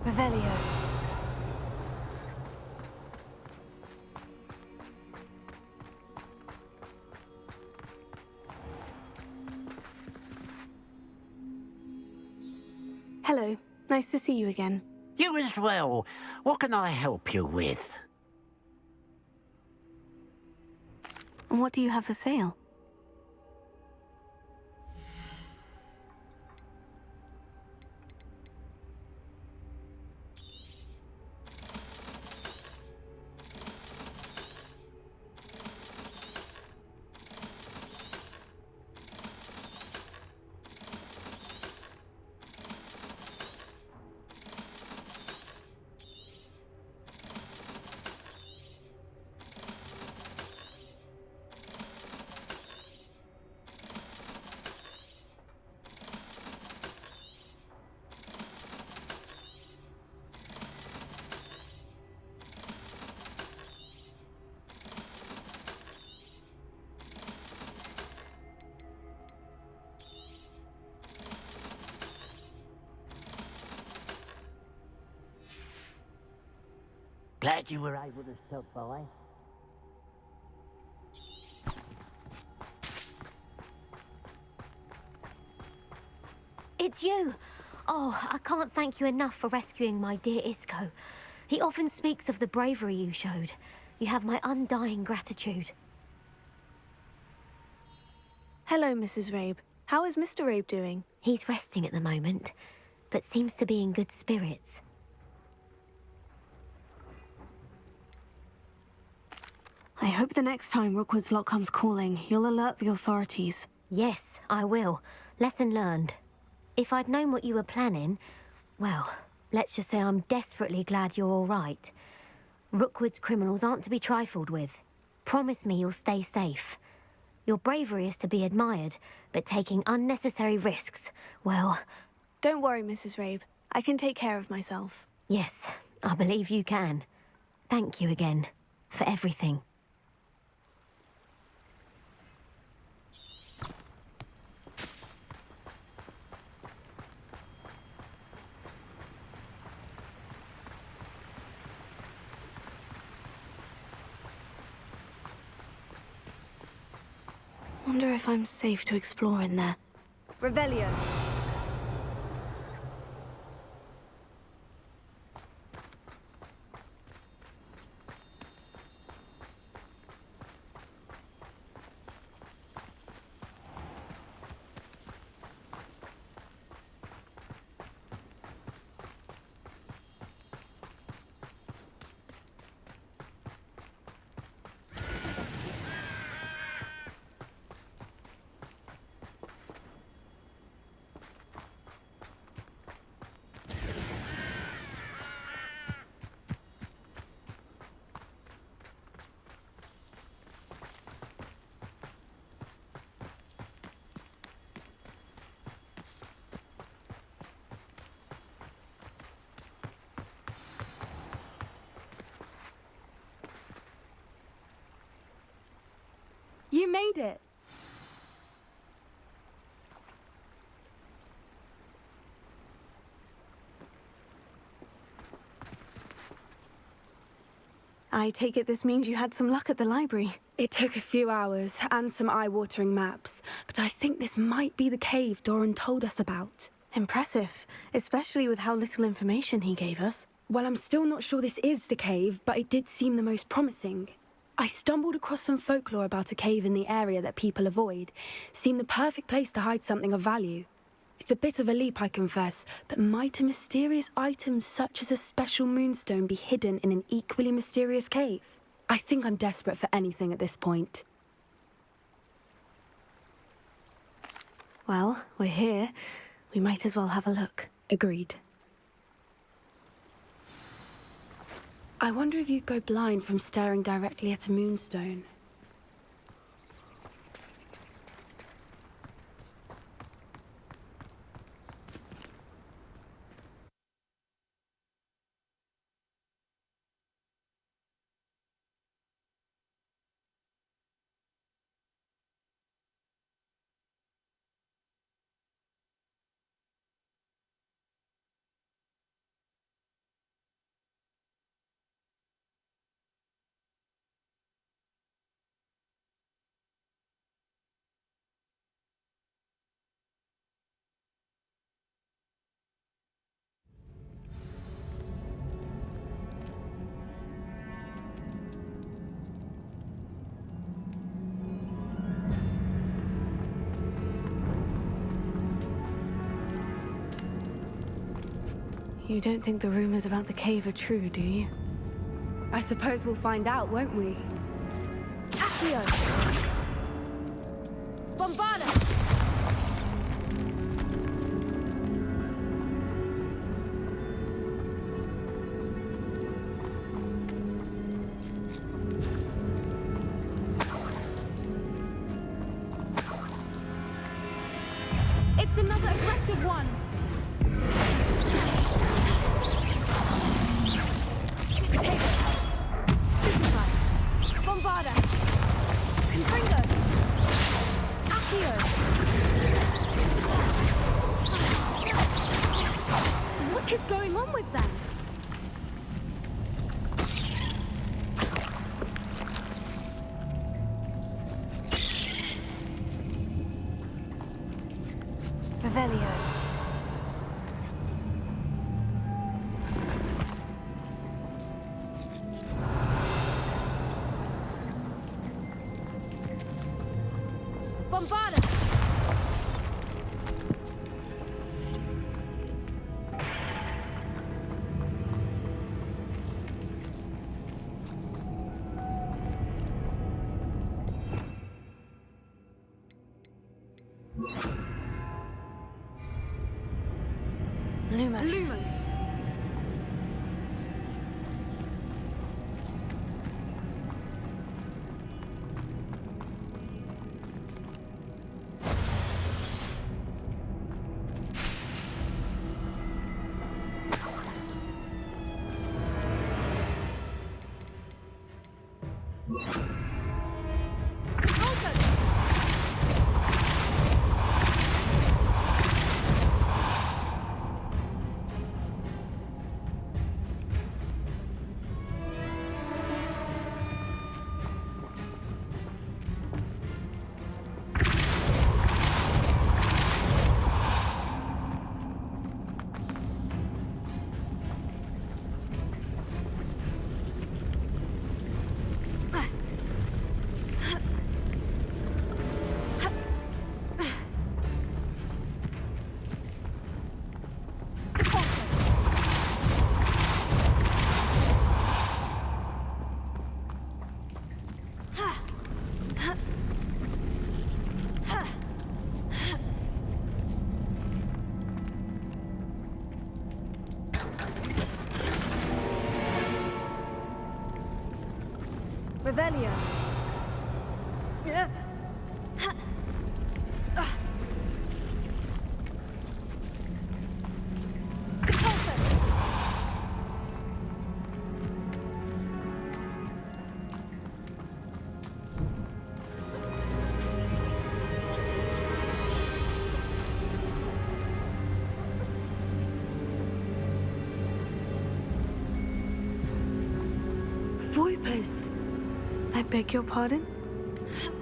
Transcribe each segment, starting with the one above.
Revelio. Hello. Nice to see you again. You as well. What can I help you with? And what do you have for sale? Glad you were able to stop by. It's you! Oh, I can't thank you enough for rescuing my dear Isco. He often speaks of the bravery you showed. You have my undying gratitude. Hello, Mrs. Rabe. How is Mr. Rabe doing? He's resting at the moment, but seems to be in good spirits. I hope the next time Rookwood's Lock comes calling, you'll alert the authorities. Yes, I will. Lesson learned. If I'd known what you were planning, well, let's just say I'm desperately glad you're all right. Rookwood's criminals aren't to be trifled with. Promise me you'll stay safe. Your bravery is to be admired, but taking unnecessary risks, well... Don't worry, Mrs. Rabe. I can take care of myself. Yes, I believe you can. Thank you again, for everything. Wonder if I'm safe to explore in there. Revelio. it. I take it this means you had some luck at the library. It took a few hours and some eye-watering maps, but I think this might be the cave Doran told us about. Impressive, especially with how little information he gave us. Well, I'm still not sure this is the cave, but it did seem the most promising. I stumbled across some folklore about a cave in the area that people avoid. Seemed the perfect place to hide something of value. It's a bit of a leap, I confess, but might a mysterious item such as a special moonstone be hidden in an equally mysterious cave? I think I'm desperate for anything at this point. Well, we're here. We might as well have a look. Agreed. I wonder if you'd go blind from staring directly at a moonstone. You don't think the rumors about the cave are true, do you? I suppose we'll find out, won't we? Accio! Bombarda! It's another aggressive one! Potato! Stupefy! Bombarda! Confringo! Accio! What is going on with them? Revelio. Bombarda! Lumos. Lumos! Revelio. Whoopers! I beg your pardon?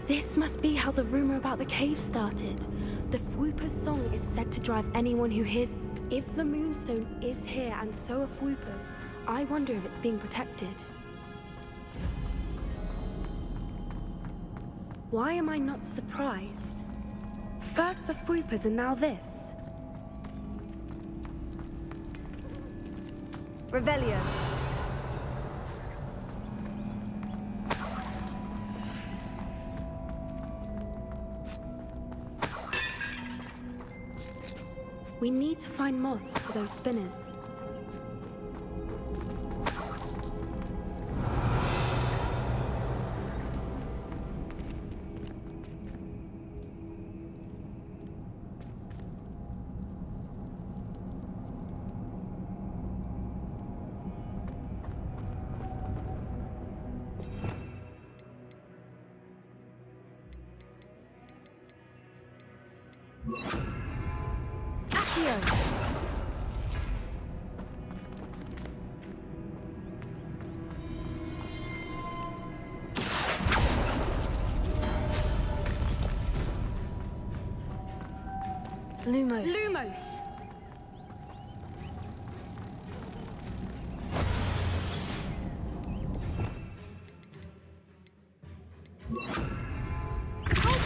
This must be how the rumor about the cave started. The Whoopers song is said to drive anyone who hears. If the Moonstone is here and so are Whoopers, I wonder if it's being protected. Why am I not surprised? First the Whoopers and now this. Revelio. We need to find moths for those spinners. Lumos. Lumos! Perhaps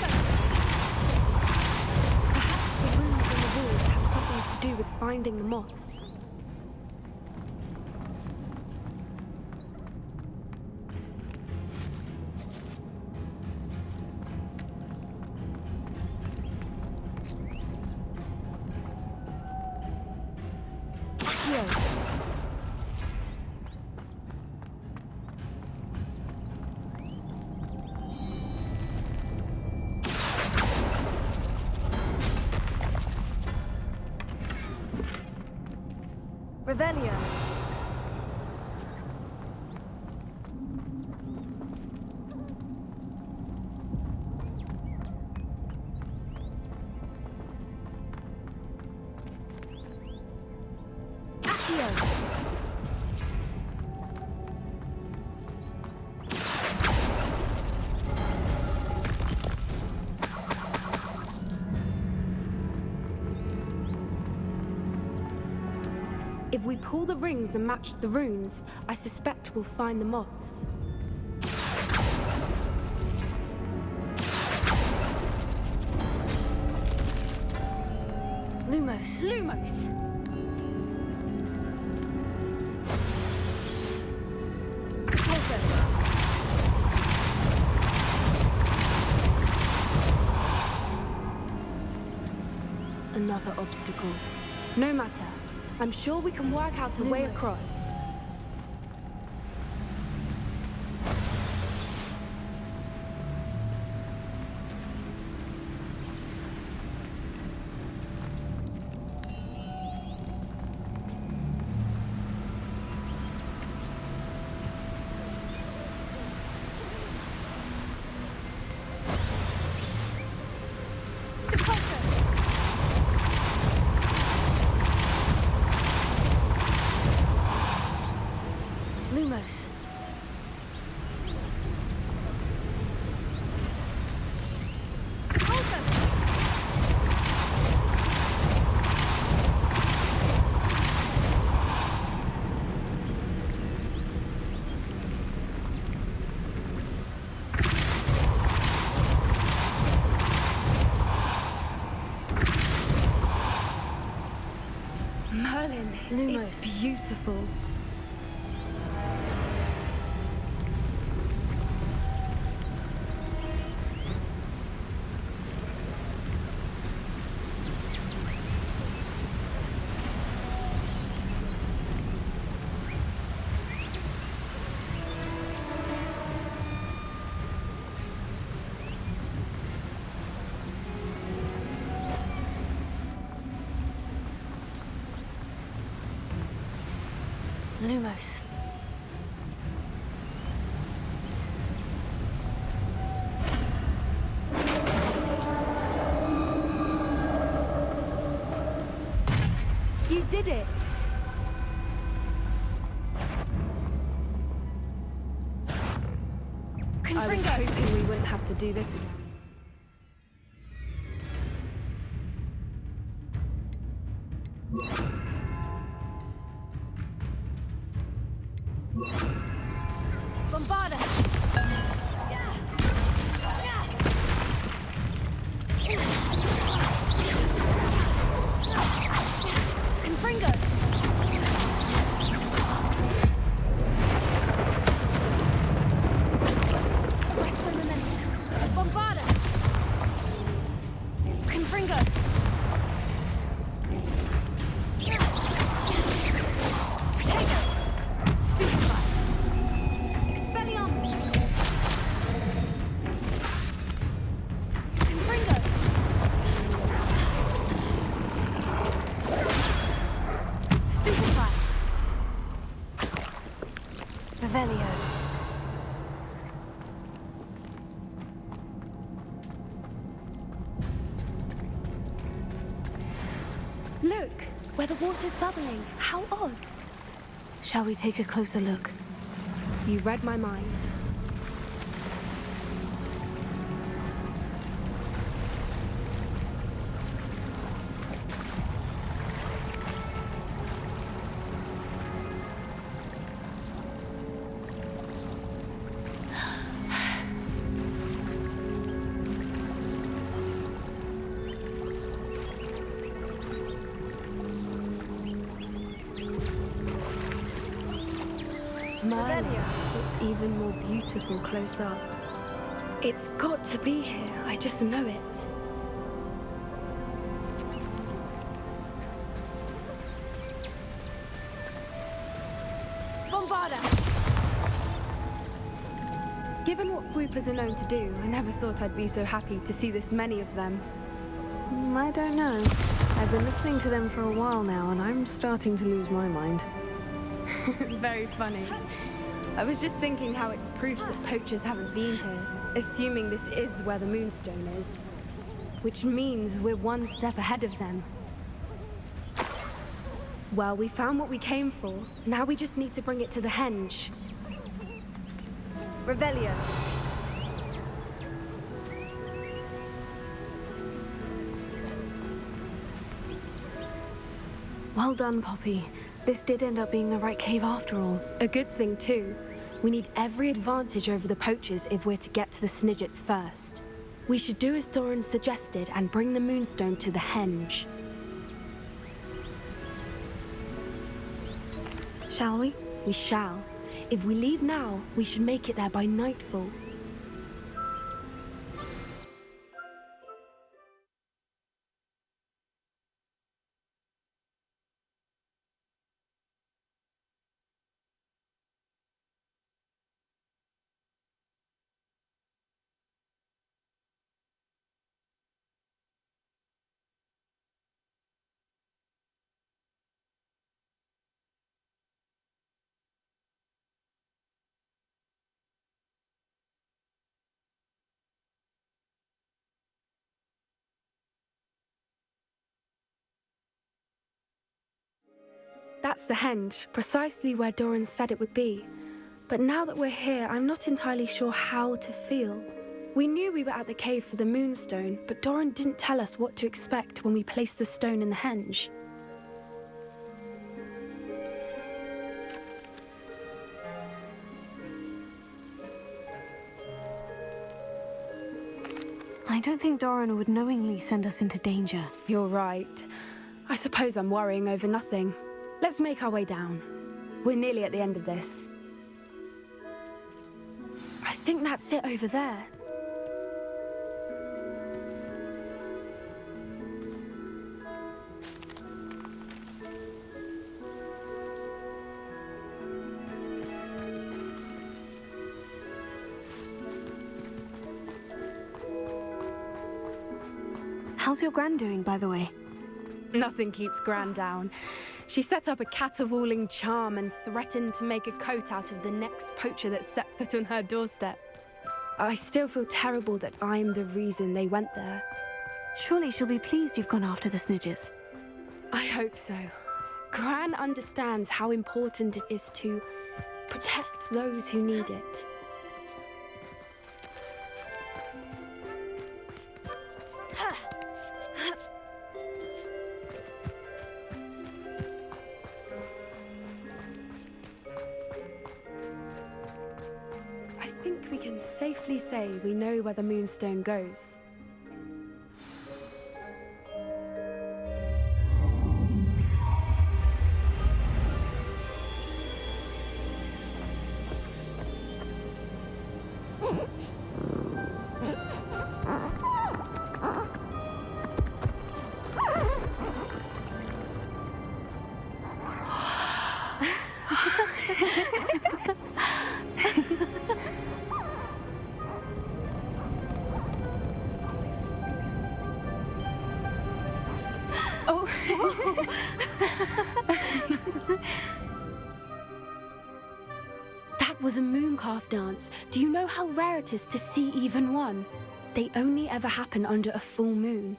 the runes on the walls have something to do with finding the moths. Revelio. If we pull the rings and match the runes, I suspect we'll find the moths. Lumos. Lumos! Another obstacle. No matter. I'm sure we can work out a way Lumos. across. Lumos. Merlin, Lumos. it's beautiful. Lumos. You did it! I was hoping we wouldn't have to do this again. Bombarda! Confringo! Resto momentum. Bombarda! Confringo! Protego! Stupefy! Expelliarmus! Confringo! Stupefy! Revelio. Look, where the water's bubbling. How odd. Shall we take a closer look? You read my mind. Merlin, it's even more beautiful close up. It's got to be here, I just know it. Bombarda! Given what Fwoopers are known to do, I never thought I'd be so happy to see this many of them. I don't know. I've been listening to them for a while now, and I'm starting to lose my mind. Very funny. I was just thinking how it's proof that poachers haven't been here, assuming this is where the Moonstone is. Which means we're one step ahead of them. Well, we found what we came for. Now we just need to bring it to the henge. Revelio. Well done, Poppy. This did end up being the right cave after all. A good thing, too. We need every advantage over the poachers if we're to get to the Snidgets first. We should do as Doran suggested and bring the Moonstone to the henge. Shall we? We shall. If we leave now, we should make it there by nightfall. That's the henge, precisely where Doran said it would be. But now that we're here, I'm not entirely sure how to feel. We knew we were at the cave for the Moonstone, but Doran didn't tell us what to expect when we placed the stone in the henge. I don't think Doran would knowingly send us into danger. You're right. I suppose I'm worrying over nothing. Let's make our way down. We're nearly at the end of this. I think that's it over there. How's your Gran doing, by the way? Nothing keeps Gran down. She set up a caterwauling charm and threatened to make a coat out of the next poacher that set foot on her doorstep. I still feel terrible that I'm the reason they went there. Surely she'll be pleased you've gone after the Snidgets. I hope so. Gran understands how important it is to protect those who need it. safely say we know where the Moonstone goes. Oh. That was a mooncalf dance. Do you know how rare it is to see even one? They only ever happen under a full moon.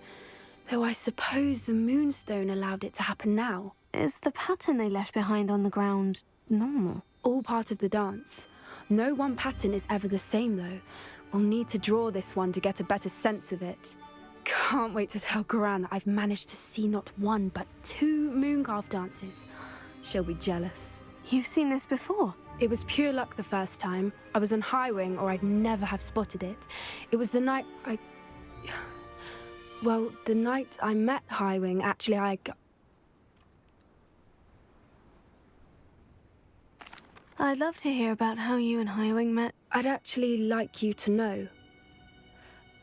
Though I suppose the Moonstone allowed it to happen now. Is the pattern they left behind on the ground normal? All part of the dance. No one pattern is ever the same, though. We'll need to draw this one to get a better sense of it. Can't wait to tell Gran that I've managed to see not one, but 2 mooncalf dances. She'll be jealous. You've seen this before? It was pure luck the first time. I was on Highwing, or I'd never have spotted it. It was the night Well, the night I met Highwing, actually, I'd love to hear about how you and Highwing met. I'd actually like you to know.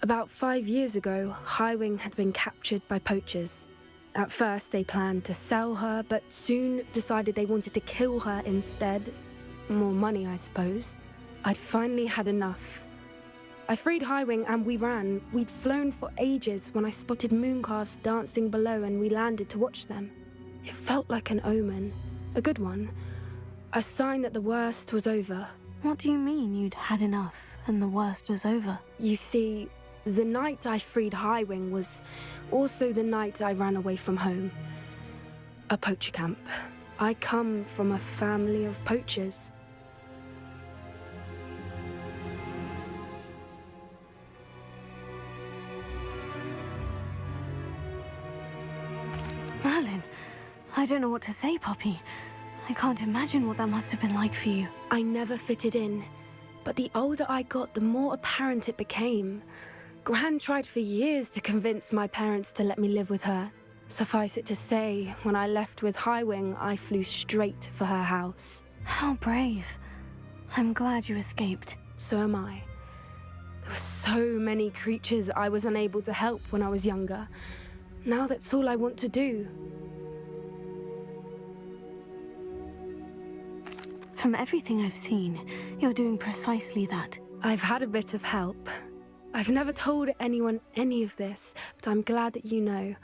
About 5 years ago, Highwing had been captured by poachers. At first, they planned to sell her, but soon decided they wanted to kill her instead. More money, I suppose. I'd finally had enough. I freed Highwing and we ran. We'd flown for ages when I spotted mooncalves dancing below and we landed to watch them. It felt like an omen. A good one. A sign that the worst was over. What do you mean you'd had enough and the worst was over? You see, the night I freed Highwing was also the night I ran away from home. A poacher camp. I come from a family of poachers. Merlin, I don't know what to say, Poppy. I can't imagine what that must have been like for you. I never fitted in, but the older I got, the more apparent it became. Gran tried for years to convince my parents to let me live with her. Suffice it to say, when I left with Highwing, I flew straight for her house. How brave. I'm glad you escaped. So am I. There were so many creatures I was unable to help when I was younger. Now that's all I want to do. From everything I've seen, you're doing precisely that. I've had a bit of help. I've never told anyone any of this, but I'm glad that you know.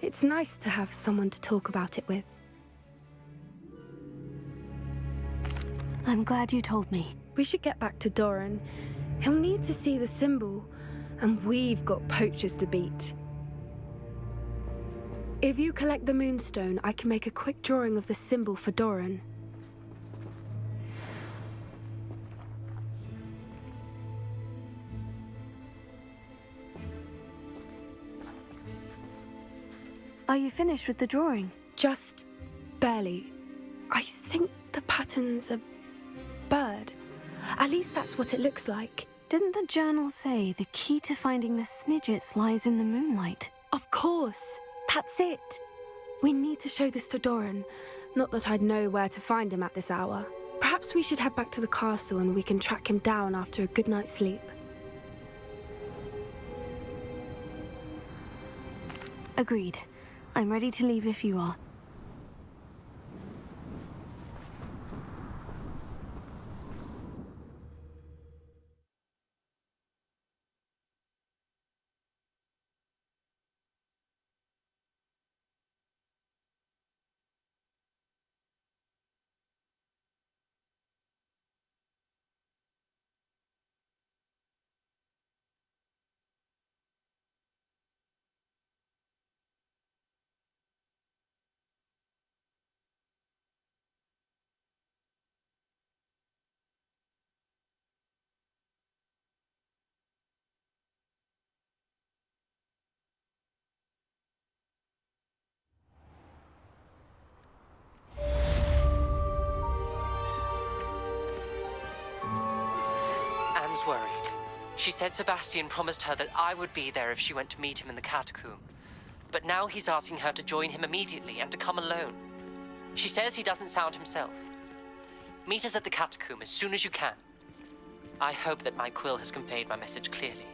It's nice to have someone to talk about it with. I'm glad you told me. We should get back to Doran. He'll need to see the symbol, and we've got poachers to beat. If you collect the Moonstone, I can make a quick drawing of the symbol for Doran. Are you finished with the drawing? Just barely. I think the pattern's a bird. At least that's what it looks like. Didn't the journal say the key to finding the Snidgets lies in the moonlight? Of course. That's it. We need to show this to Doran. Not that I'd know where to find him at this hour. Perhaps we should head back to the castle and we can track him down after a good night's sleep. Agreed. I'm ready to leave if you are. Anne's worried. She said Sebastian promised her that I would be there if she went to meet him in the catacomb. But now he's asking her to join him immediately and to come alone. She says he doesn't sound himself. Meet us at the catacomb as soon as you can. I hope that my quill has conveyed my message clearly.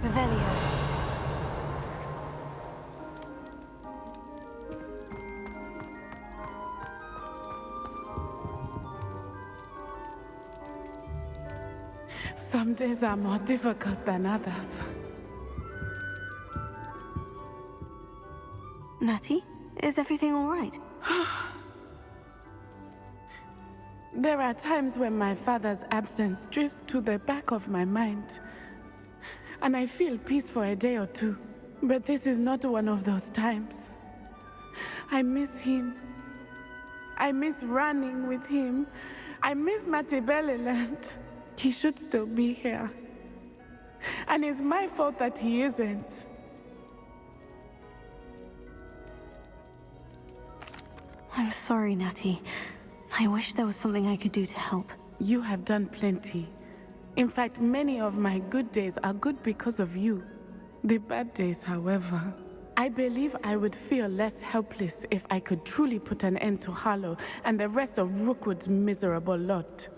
Revelio. Some days are more difficult than others. Natty, is everything all right? There are times when my father's absence drifts to the back of my mind, and I feel peace for a day or two. But this is not one of those times. I miss him. I miss running with him. I miss Matibeleland. He should still be here. And it's my fault that he isn't. I'm sorry, Natty. I wish there was something I could do to help. You have done plenty. In fact, many of my good days are good because of you. The bad days, however. I believe I would feel less helpless if I could truly put an end to Harlow and the rest of Rookwood's miserable lot.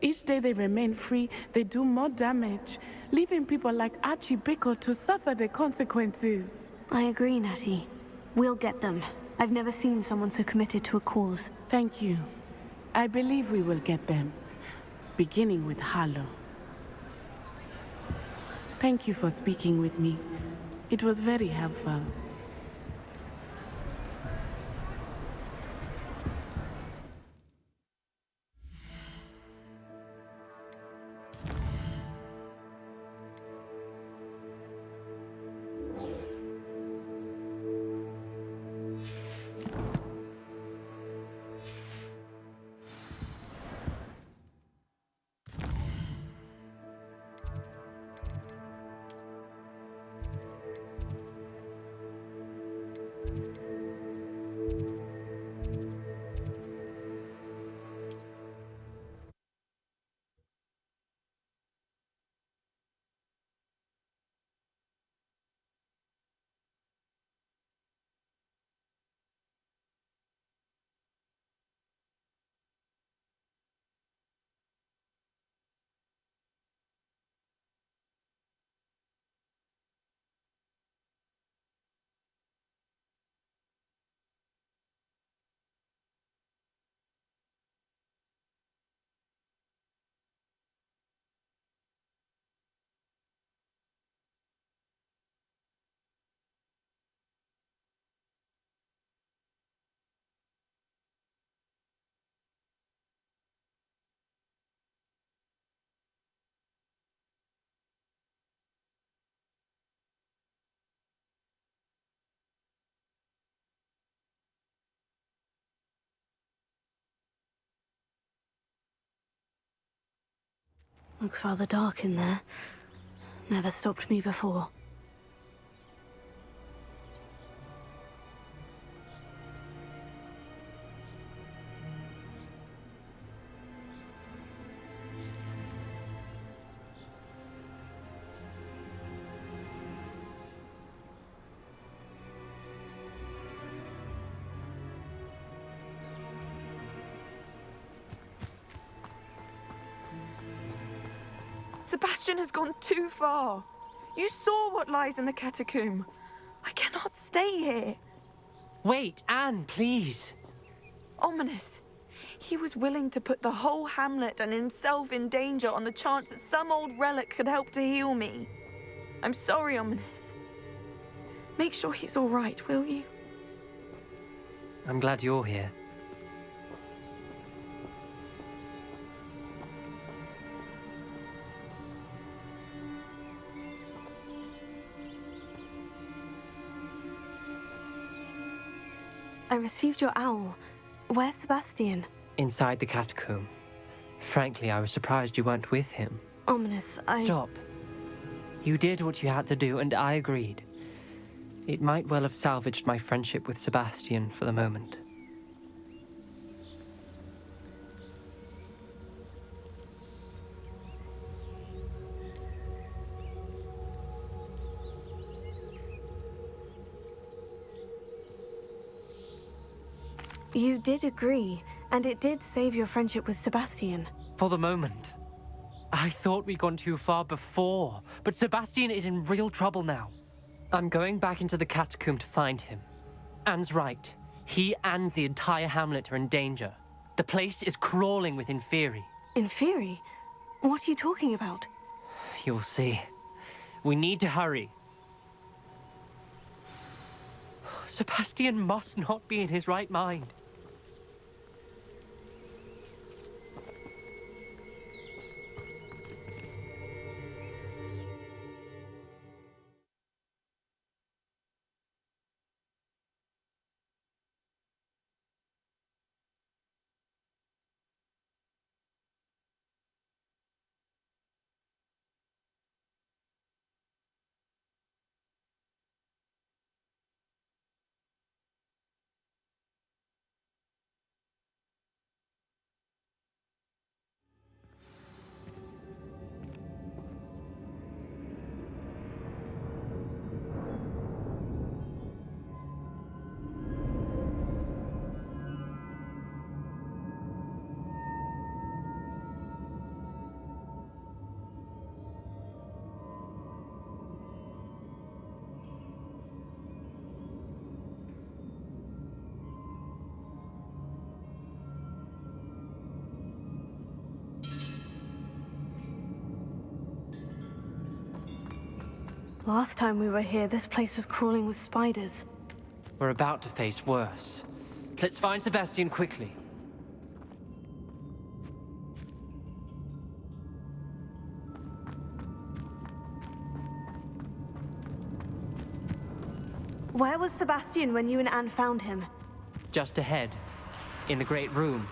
Each day they remain free, they do more damage, leaving people like Archie Bickle to suffer the consequences. I agree, Natty. We'll get them. I've never seen someone so committed to a cause. Thank you. I believe we will get them, beginning with Harlow. Thank you for speaking with me. It was very helpful. Looks rather dark in there. Never stopped me before. Sebastian has gone too far. You saw what lies in the catacomb. I cannot stay here. Wait, Anne, please. Ominous. He was willing to put the whole hamlet and himself in danger on the chance that some old relic could help to heal me. I'm sorry, Ominous. Make sure he's all right, will you? I'm glad you're here. I received your owl. Where's Sebastian? Inside the catacomb. Frankly, I was surprised you weren't with him. Ominous, Stop. You did what you had to do, and I agreed. It might well have salvaged my friendship with Sebastian for the moment. You did agree, and it did save your friendship with Sebastian. For the moment. I thought we'd gone too far before, but Sebastian is in real trouble now. I'm going back into the catacomb to find him. Anne's right. He and the entire hamlet are in danger. The place is crawling with Inferi. Inferi? What are you talking about? You'll see. We need to hurry. Sebastian must not be in his right mind. Last time we were here, this place was crawling with spiders. We're about to face worse. Let's find Sebastian quickly. Where was Sebastian when you and Anne found him? Just ahead, in the great room.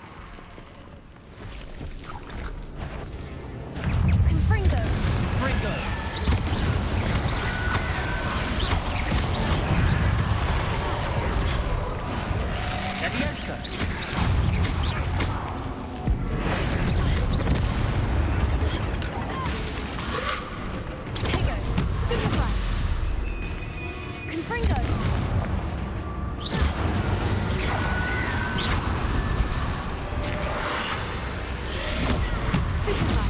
Confringo! Fringo! Tego! Superfly! Confringo! Superfly!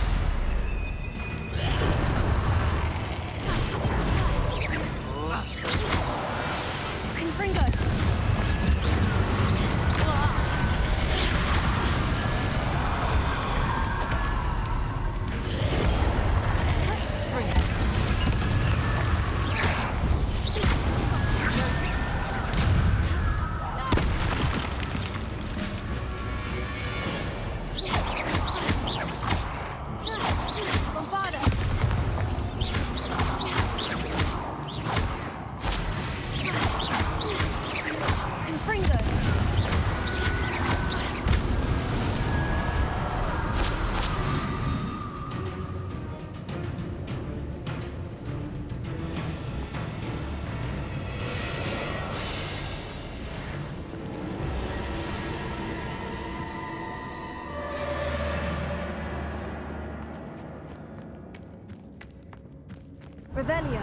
Confringo! Revelio.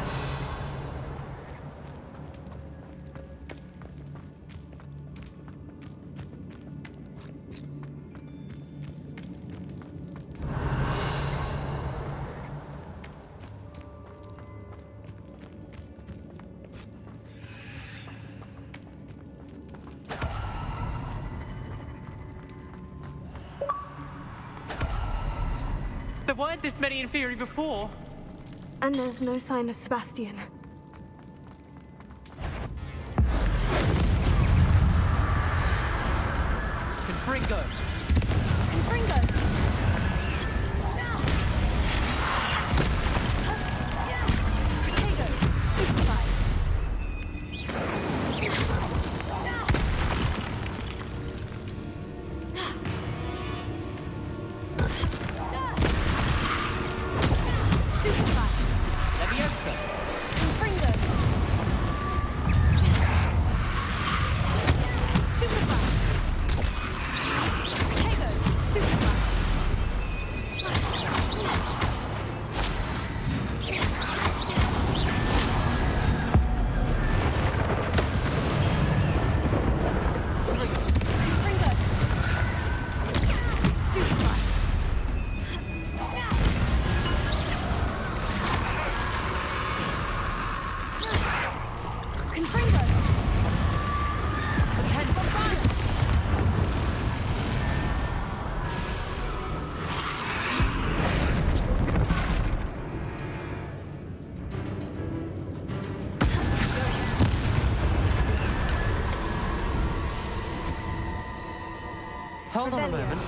There weren't this many Inferi before. And there's no sign of Sebastian. Confringo! Confringo! Potato! Stupefy! Stupefy! Leviosa! Confringo! Stupefy! Potato! Stupefy! Confringo! Stupefy! Confringo! Hold on a Rebellion. moment.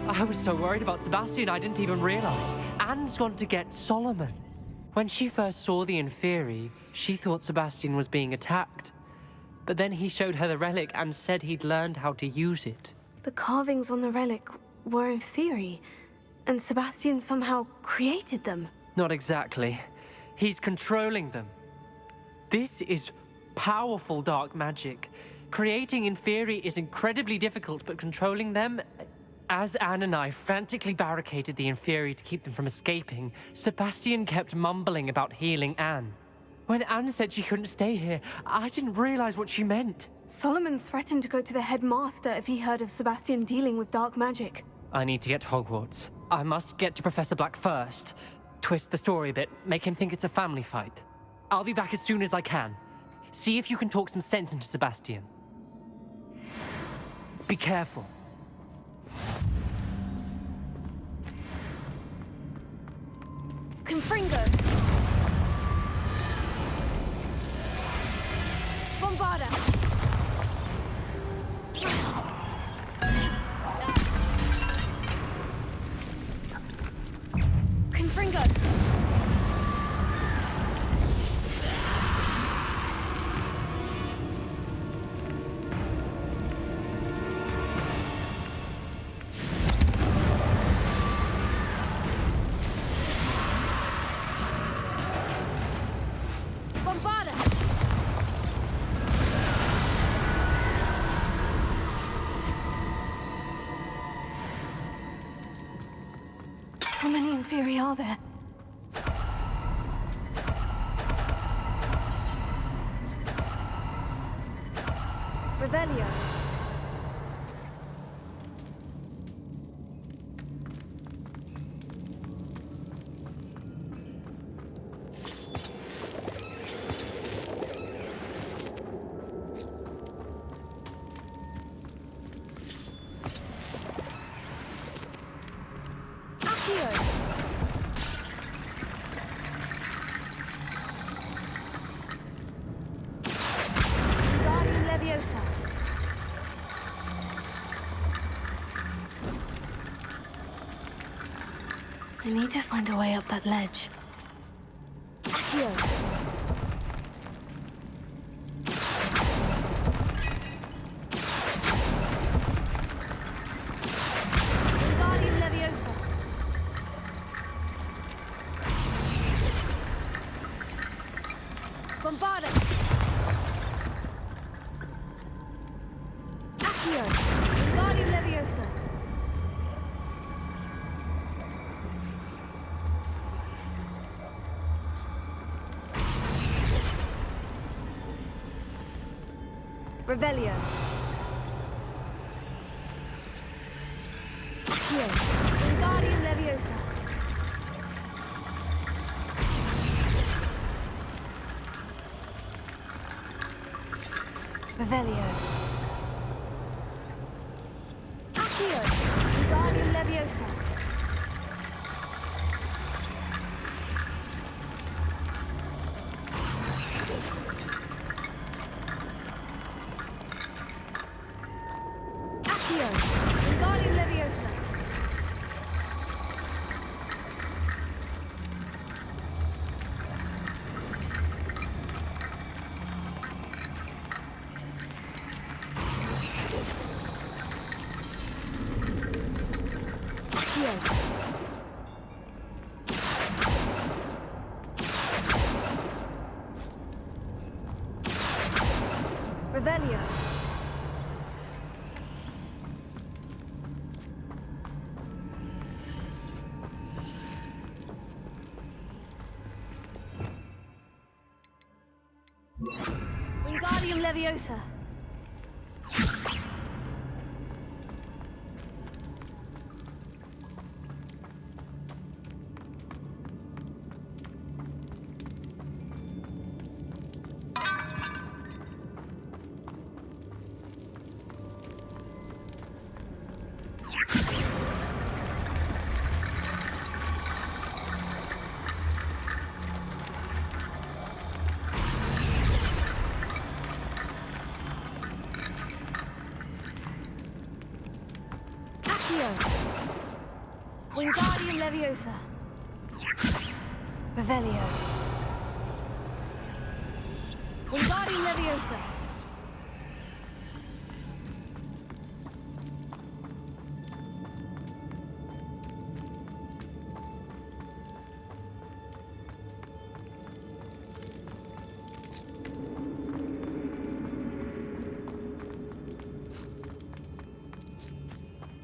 I was so worried about Sebastian, I didn't even realize. Anne's gone to get Solomon. When she first saw the Inferi, she thought Sebastian was being attacked. But then he showed her the relic and said he'd learned how to use it. The carvings on the relic were Inferi, and Sebastian somehow created them. Not exactly. He's controlling them. This is powerful dark magic. Creating Inferi is incredibly difficult, but controlling them... As Anne and I frantically barricaded the Inferi to keep them from escaping, Sebastian kept mumbling about healing Anne. When Anne said she couldn't stay here, I didn't realize what she meant. Solomon threatened to go to the headmaster if he heard of Sebastian dealing with dark magic. I need to get to Hogwarts. I must get to Professor Black first. Twist the story a bit, make him think it's a family fight. I'll be back as soon as I can. See if you can talk some sense into Sebastian. Be careful. Confringo! Bombarda! Confringo! Bombarda! How many Inferi are there? Revelio. Accio. Guardian Leviosa. I need to find a way up that ledge. Accio. Guardian Leviosa. Bombarda. Accio. Guardian Leviosa. Revelio. Accio. Guardian Leviosa. Revelio. Accio. Guardian Leviosa. Wingardium Leviosa. Wingardium Leviosa. Revelio. Wingardium Leviosa.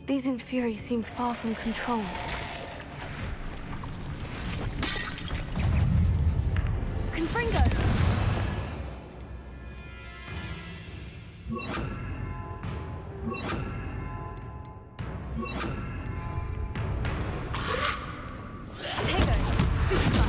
These Inferi seem far from controlled. Confringo! Tego! Stupefy!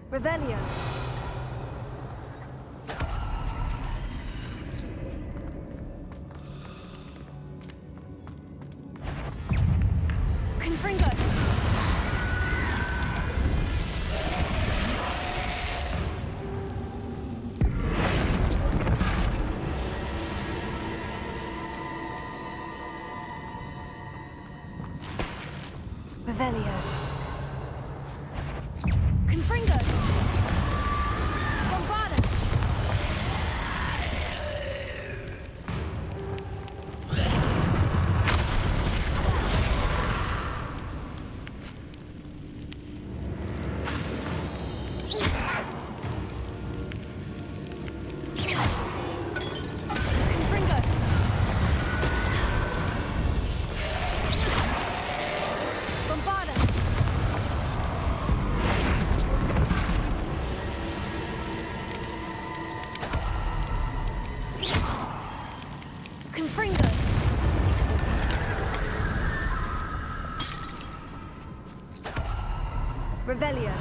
Revelio. Confringo. Revelio. Confringo. Revelio.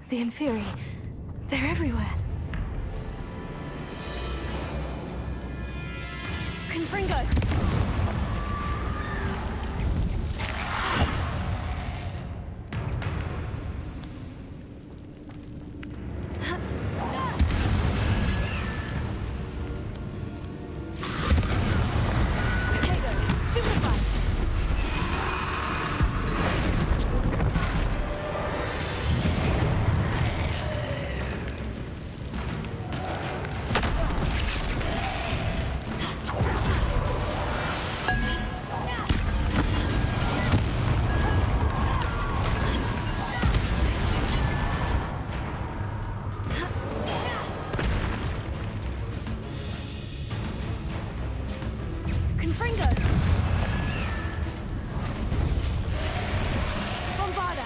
The Inferi. They're everywhere. Confringo! Confringo! Bombard!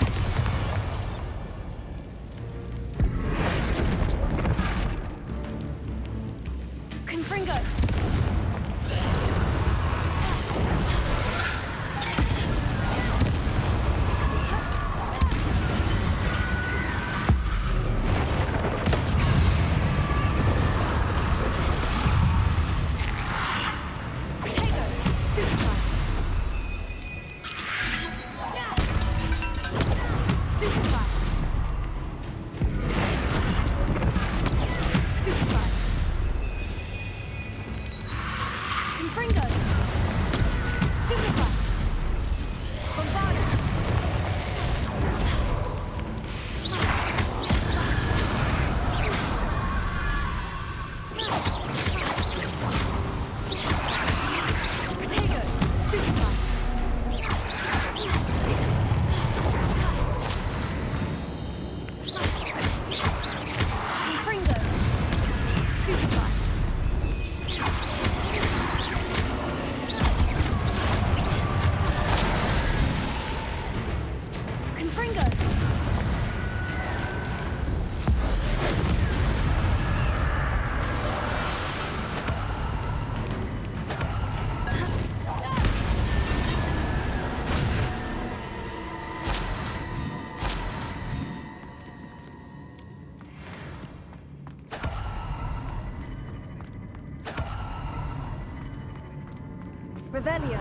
Revelio.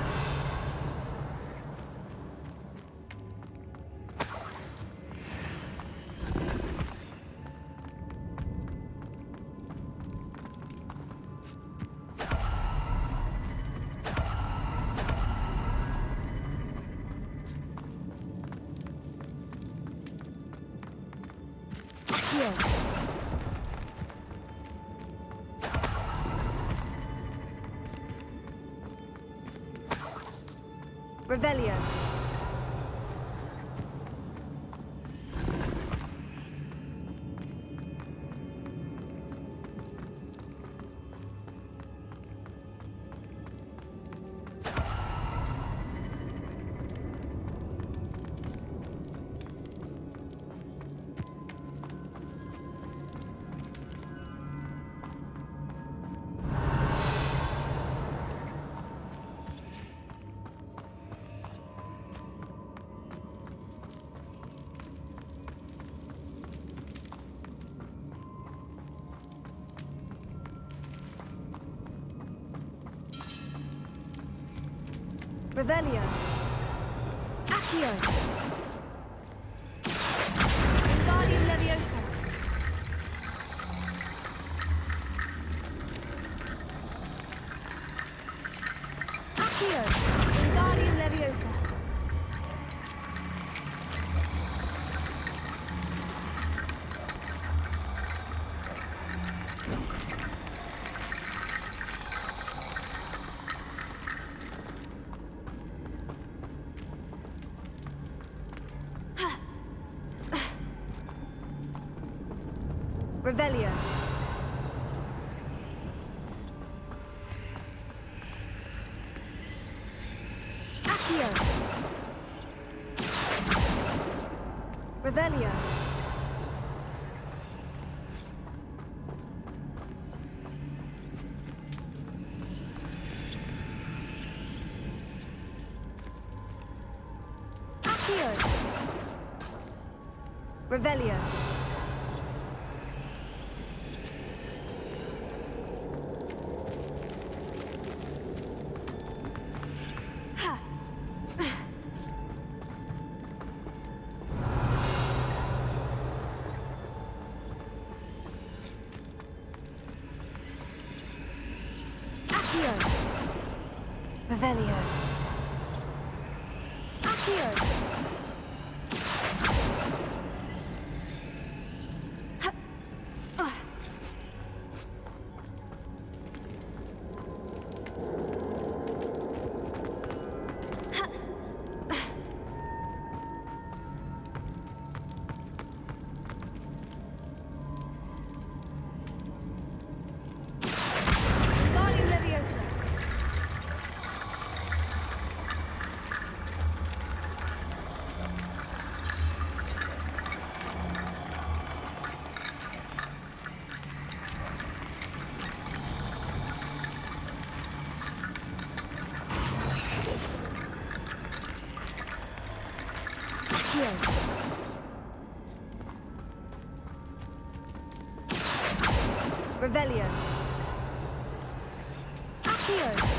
Revelio. Revelio. Accio. Wingardium Leviosa. Accio. Wingardium Leviosa. Revelio. Accio. Revelio. Accio. Revelio. Revelio. Accio. Wingardium Leviosa. Revelio. Accio.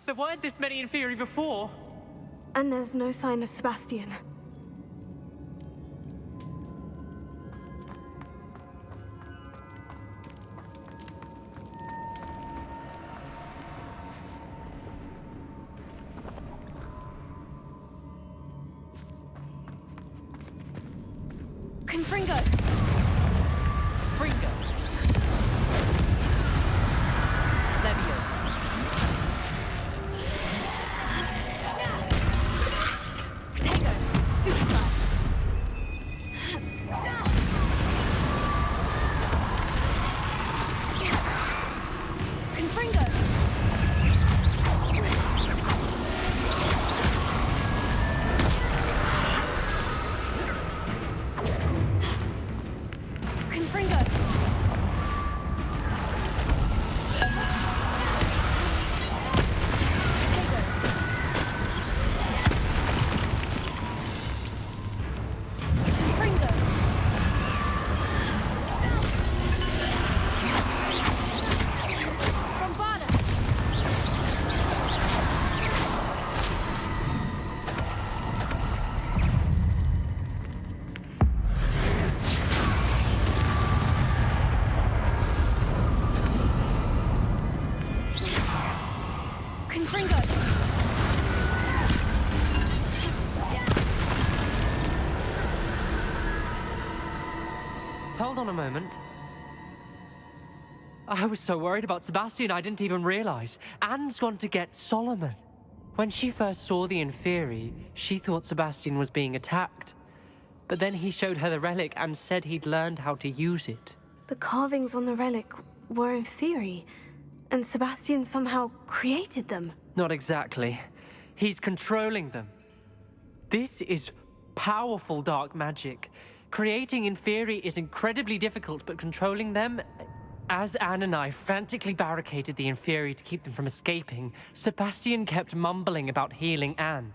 There weren't this many Inferi before. And there's no sign of Sebastian. Confringo! Fringo. Leviosa. Protego! Stupefy! Confringo! Confringo! Protego! Confringo! Bombarda! Confringo! Hold on a moment. I was so worried about Sebastian I didn't even realize. Anne's gone to get Solomon. When she first saw the Inferi, she thought Sebastian was being attacked. But then he showed her the relic and said he'd learned how to use it. The carvings on the relic were Inferi, and Sebastian somehow created them. Not exactly. He's controlling them. This is powerful dark magic. Creating Inferi is incredibly difficult, but controlling them... As Anne and I frantically barricaded the Inferi to keep them from escaping, Sebastian kept mumbling about healing Anne.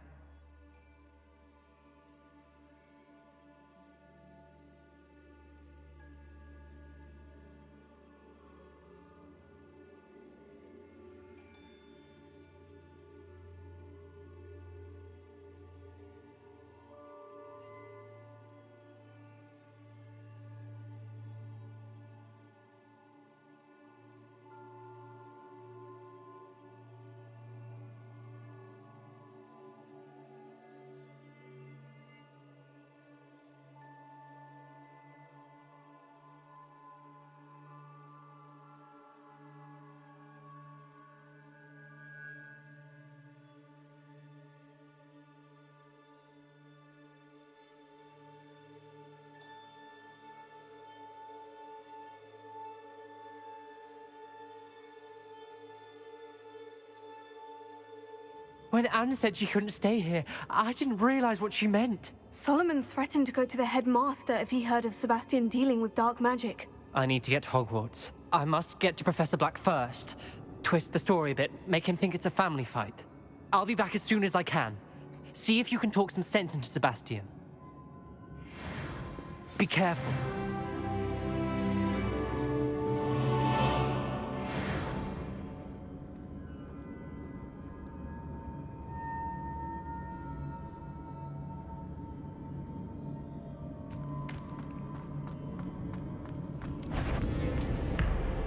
When Anne said she couldn't stay here, I didn't realize what she meant. Solomon threatened to go to the headmaster if he heard of Sebastian dealing with dark magic. I need to get to Hogwarts. I must get to Professor Black first. Twist the story a bit, make him think it's a family fight. I'll be back as soon as I can. See if you can talk some sense into Sebastian. Be careful.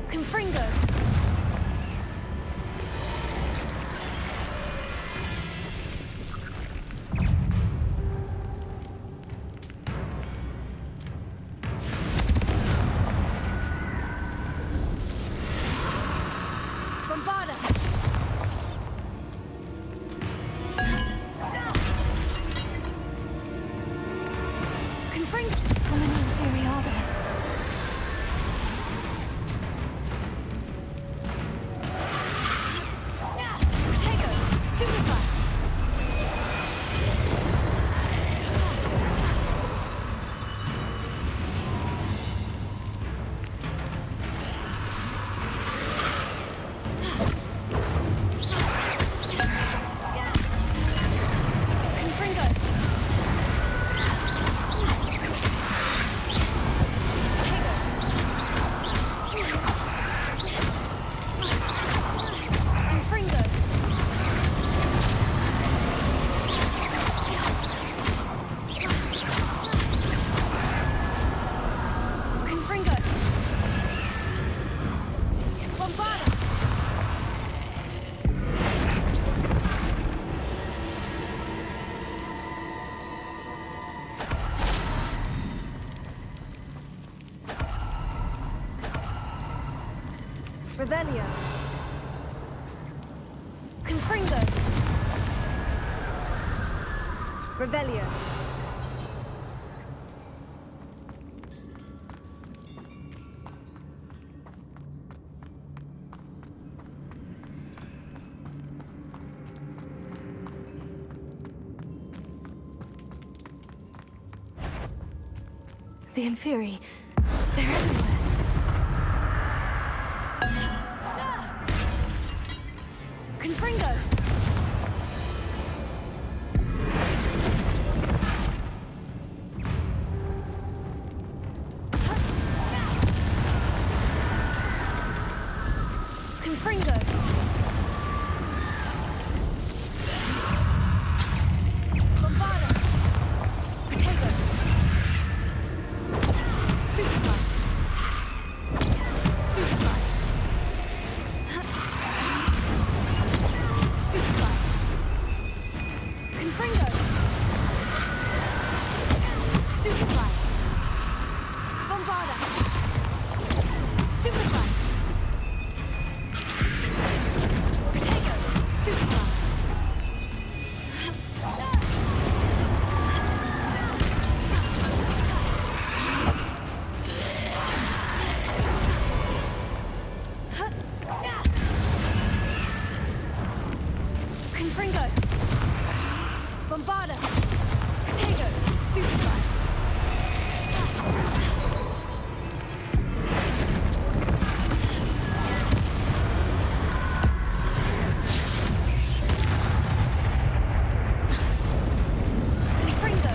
Confringo! Bombarda! Confringo! How many Inferi are there? Revelio. Confringo. Revelio. The Inferi. They're everywhere. Confringo! Confringo! Bombarda! Protego! Stupefy! Stupefy! Stupefy! Confringo! Stupefy! Bombarda! Stupefy! Protego! Stupefy! Confringo! Bombarda! Protego! Stupefy! Confringo!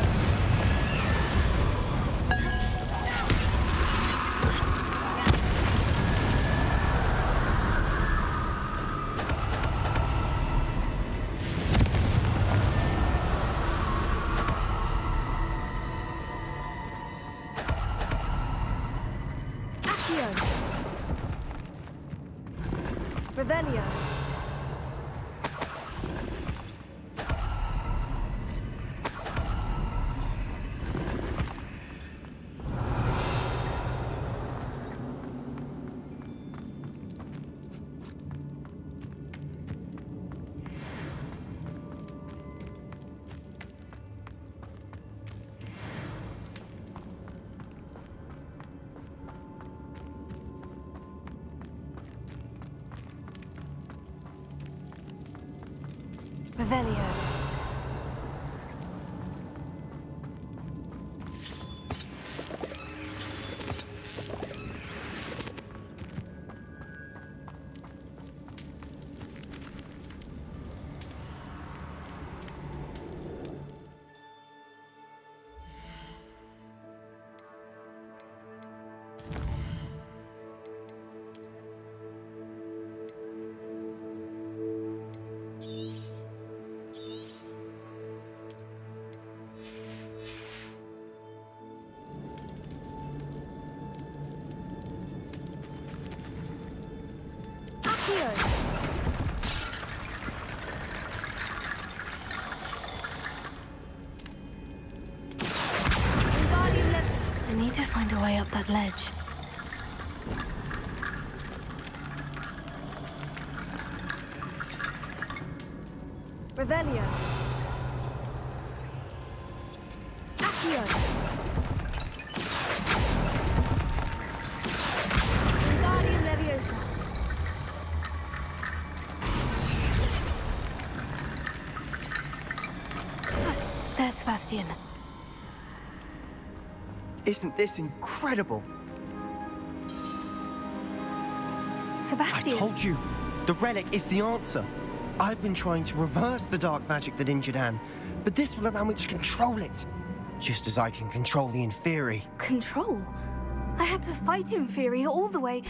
Accio! Revelio! Revelio. I need to find a way up that ledge. Revelio. Accio. Wingardium Leviosa. There's Sebastian. Isn't this incredible? Sebastian. I told you, the relic is the answer. I've been trying to reverse the dark magic that injured Anne, but this will allow me to control it, just as I can control the Inferi. Control? I had to fight Inferi all the way.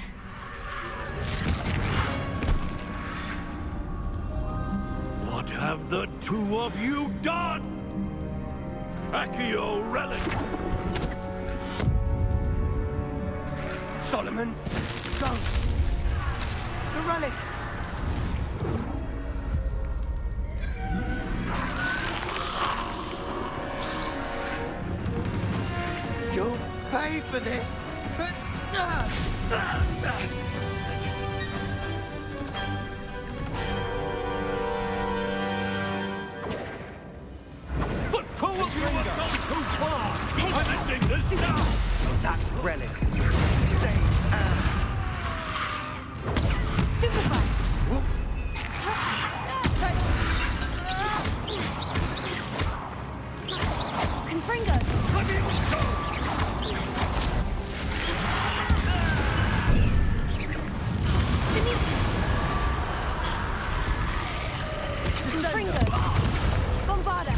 What have the two of you done? Accio relic! Solomon, go! The relic! You'll pay for this! That relic is going to save Anne. Stupefy! Confringo! Confringo! Bombarda!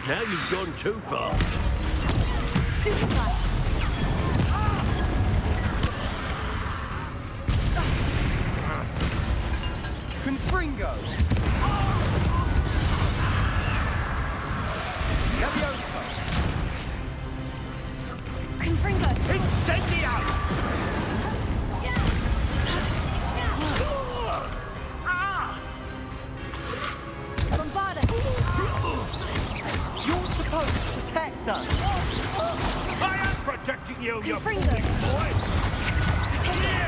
Now you've gone too far. Stupefy! Confringo! Leviosa! Confringo! Incendio! Bombarda! You're supposed to protect us! I am protecting you, you Confringo! boy! Stupefy!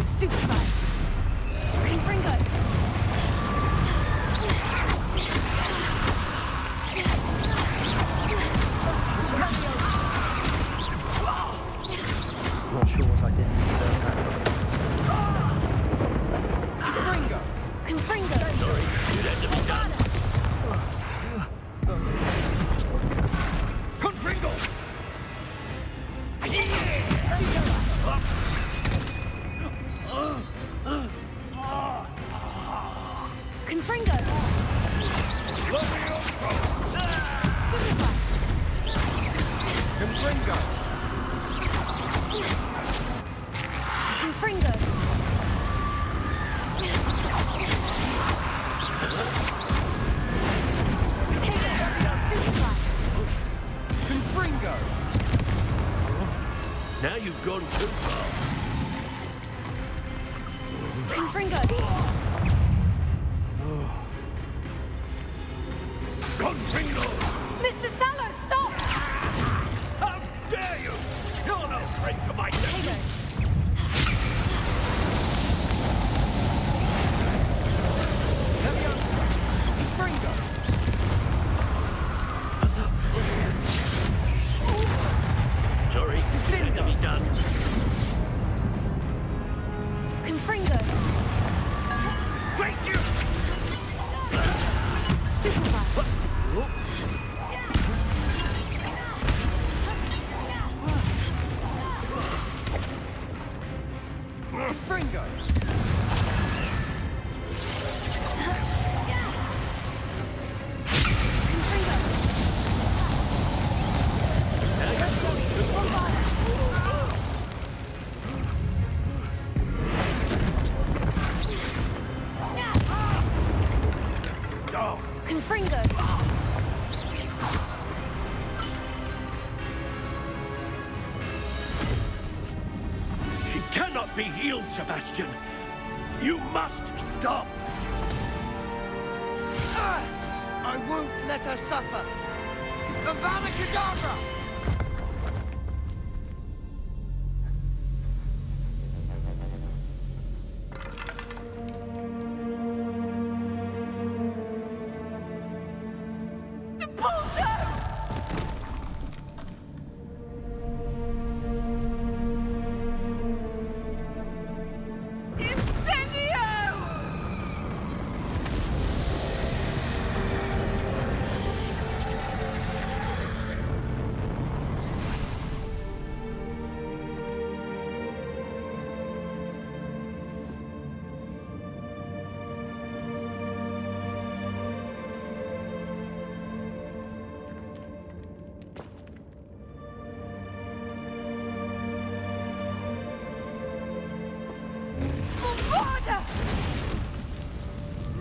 Stupefy! Confringo! Not sure what I did to deserve that. Confringo! Confringo! Sorry, you had to be done. Confringo! Confringo! Leviosa! Stupefy! Confringo! Confringo! Stupefy! Confringo! Now you've gone too far. Confringo! Confringo! Mr. Sallow, stop! How dare you! You're no friend to my nephew! Leviosa! Confringo! Sorry, it had to be done. Confringo! Face you! Stupefy! Confringo! Confringo! She cannot be healed, Sebastian. You must stop. I won't let her suffer! Avada Kedavra!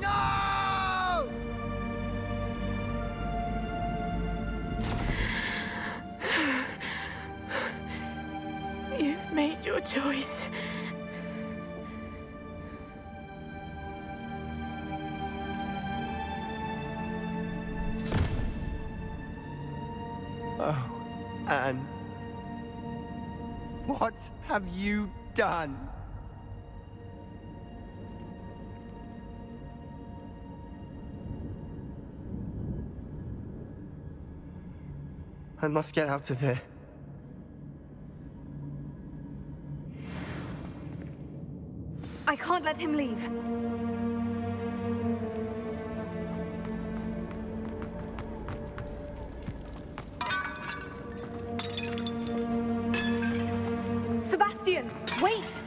No! You've made your choice. Oh, Anne. Why? What have you done? I must get out of here. I can't let him leave. Sebastian, wait!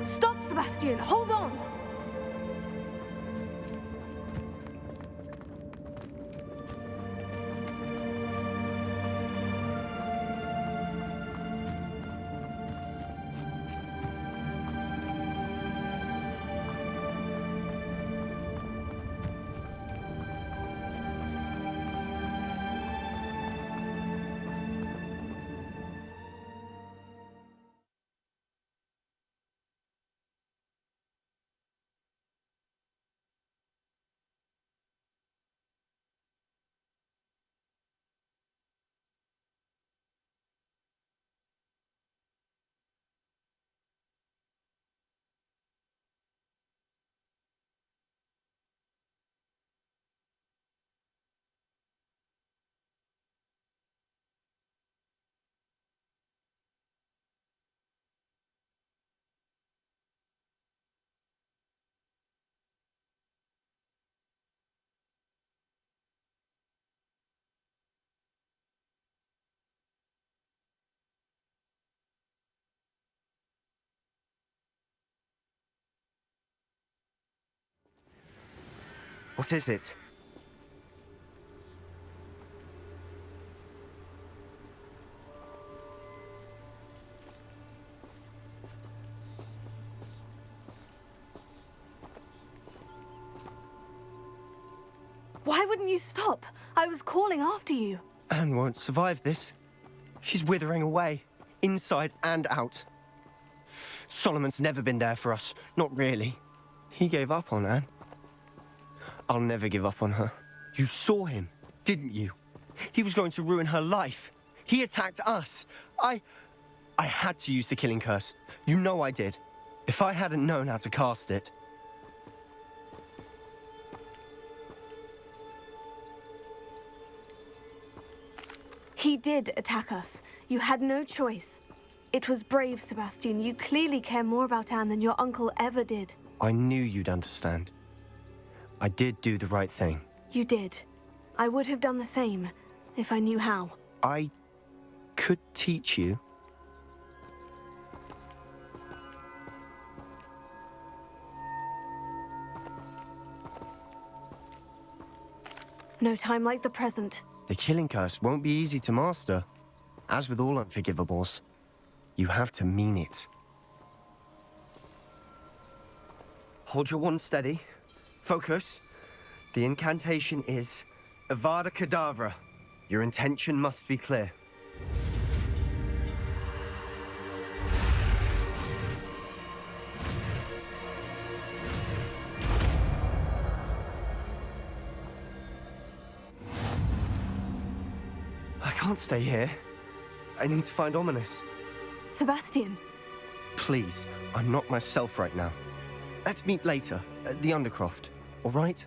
Stop, Sebastian! Hold on! What is it? Why wouldn't you stop? I was calling after you. Anne won't survive this. She's withering away, inside and out. Solomon's never been there for us, not really. He gave up on Anne. I'll never give up on her. You saw him, didn't you? He was going to ruin her life. He attacked us. I had to use the killing curse. You know I did. If I hadn't known how to cast it... He did attack us. You had no choice. It was brave, Sebastian. You clearly care more about Anne than your uncle ever did. I knew you'd understand. I did do the right thing. You did. I would have done the same, if I knew how. I could teach you. No time like the present. The killing curse won't be easy to master. As with all unforgivables, you have to mean it. Hold your wand steady. Focus. The incantation is Avada Kedavra. Your intention must be clear. I can't stay here. I need to find Ominous. Sebastian. Please, I'm not myself right now. Let's meet later, at the Undercroft, all right?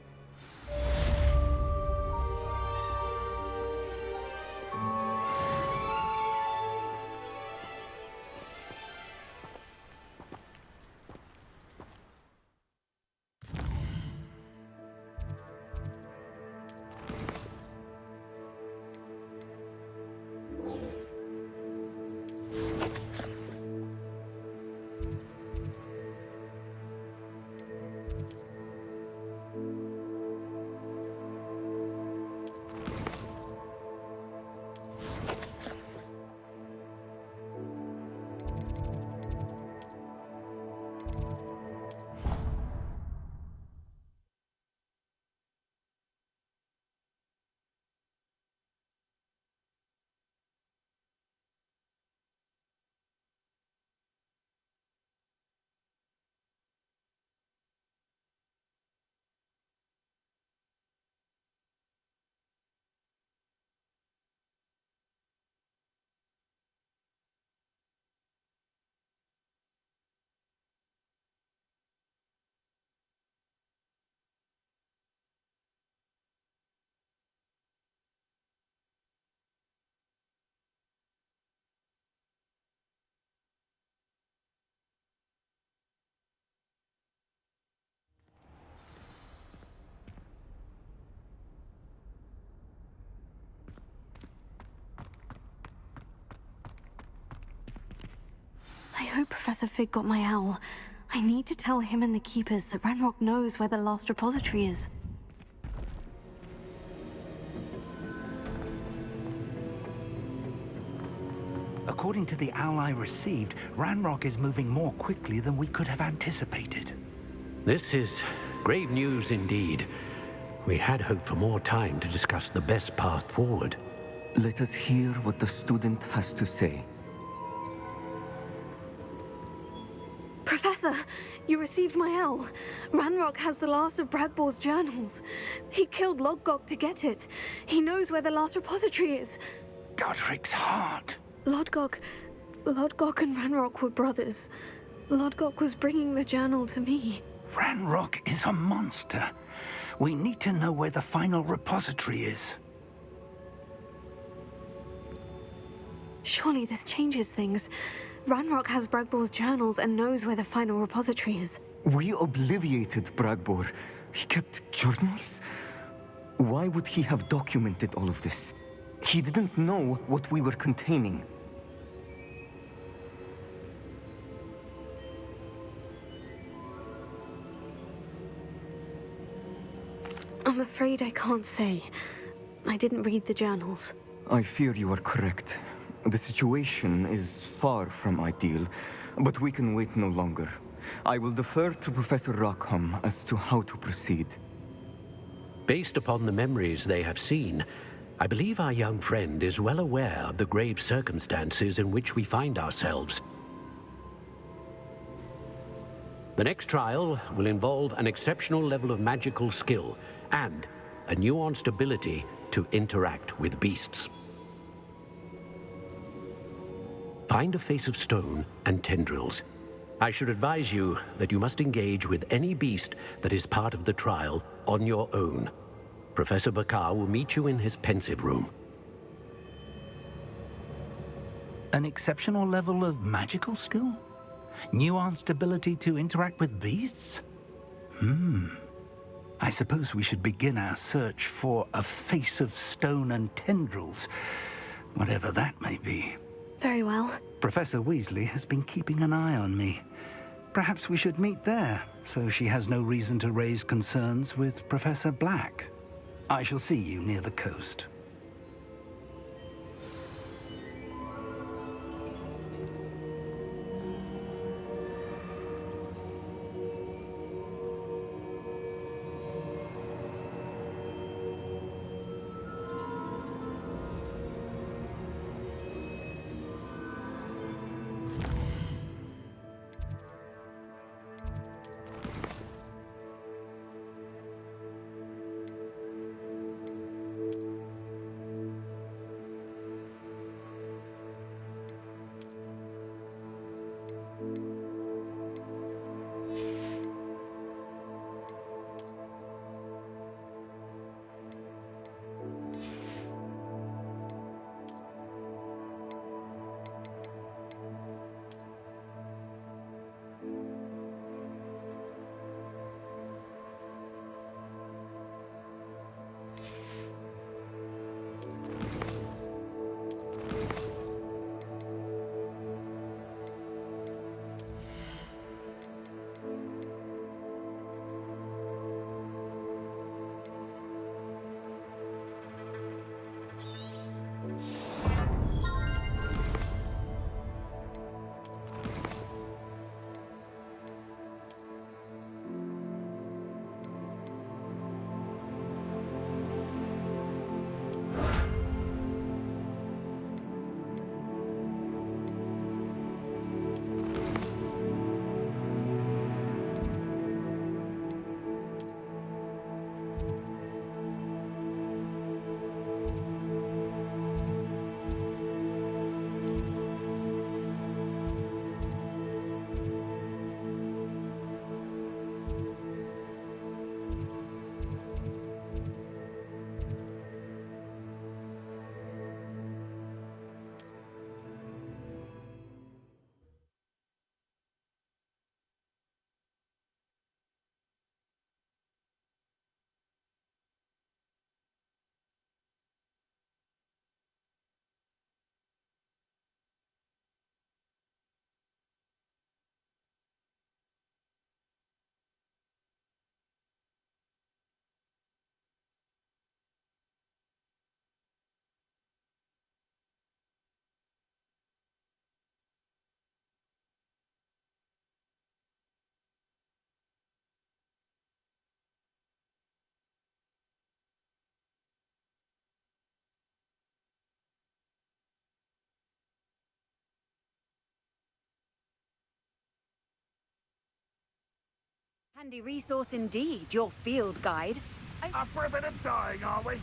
Professor Fig got my owl. I need to tell him and the Keepers that Ranrock knows where the last repository is. According to the owl I received, Ranrock is moving more quickly than we could have anticipated. This is grave news indeed. We had hoped for more time to discuss the best path forward. Let us hear what the student has to say. Professor, you received my owl. Ranrock has the last of Bradbor's journals. He killed Lodgok to get it. He knows where the last repository is. Godric's heart. Lodgok and Ranrock were brothers. Lodgok was bringing the journal to me. Ranrock is a monster. We need to know where the final repository is. Surely this changes things. Ranrock has Bradbor's journals and knows where the final repository is. We obliviated Bradbor. He kept journals? Why would he have documented all of this? He didn't know what we were containing. I'm afraid I can't say. I didn't read the journals. I fear you are correct. The situation is far from ideal, but we can wait no longer. I will defer to Professor Rockham as to how to proceed. Based upon the memories they have seen, I believe our young friend is well aware of the grave circumstances in which we find ourselves. The next trial will involve an exceptional level of magical skill and a nuanced ability to interact with beasts. Find a face of stone and tendrils. I should advise you that you must engage with any beast that is part of the trial on your own. Professor Bakar will meet you in his pensive room. An exceptional level of magical skill? Nuanced ability to interact with beasts? I suppose we should begin our search for a face of stone and tendrils, whatever that may be. Very well. Professor Weasley has been keeping an eye on me. Perhaps we should meet there, so she has no reason to raise concerns with Professor Black. I shall see you near the coast. Handy resource indeed, your field guide. Up for a bit of dying, are we?